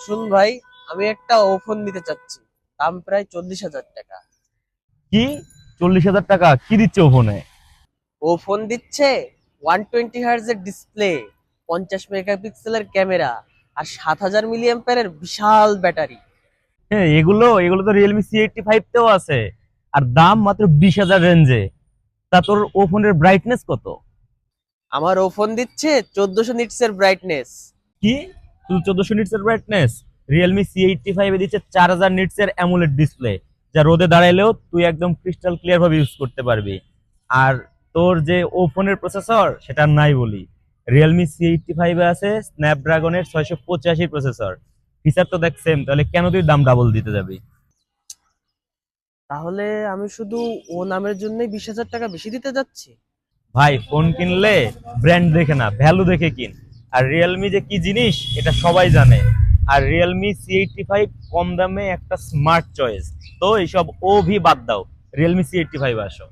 শুন ভাই, আমি একটা ফোন নিতে চাচ্ছি, দাম প্রায় 40,000 টাকা। কি? 40,000 টাকা কি দিচ্ছে ও ফোনে? ও ফোন দিচ্ছে 120 হার্জ এর ডিসপ্লে, 50 মেগাপিক্সেলের ক্যামেরা, আর 7,000 মিলি অ্যাম্পিয়ারের বিশাল ব্যাটারি। হ্যাঁ, এগুলো তো রিয়েলমি C85 তেও আছে। আর দাম মাত্র 20,000 রেঞ্জে। তা তোর ও ফোনের ব্রাইটনেস কত? আমার ও ফোন দিচ্ছে 1400 নিটস এর ব্রাইটনেস। কি? শুধু 1400 নিটস এর ব্রাইটনেস? রিয়েলমি C85 এ দিচ্ছে 4000 নিটস এর অ্যামোলেড ডিসপ্লে, যা রোদে দাঁড়াইলেও তুই একদম ক্রিস্টাল ক্লিয়ার ভাবে ইউজ করতে পারবি। আর তোর যে ও ফোনের প্রসেসর সেটা নাই বলি, রিয়েলমি C85 এ আছে স্ন্যাপড্রাগনের 685 প্রসেসর। ফিচার তো দেখ সেম, তাহলে কেন তুই দাম ডাবল দিতে যাবি? তাহলে আমি শুধু ও নামের জন্যই 20,000 টাকা বেশি দিতে যাচ্ছি। ভাই, ফোন কিনলে ব্র্যান্ড দেখে না, ভ্যালু দেখে কিন। আর রিয়েলমি যে কি জিনিস এটা সবাই জানে। আর রিয়েলমি C85 কম দামে একটা স্মার্ট চয়েস। তো এইসব ও ভি বাদ দাও, রিয়েলমি C85 আসো।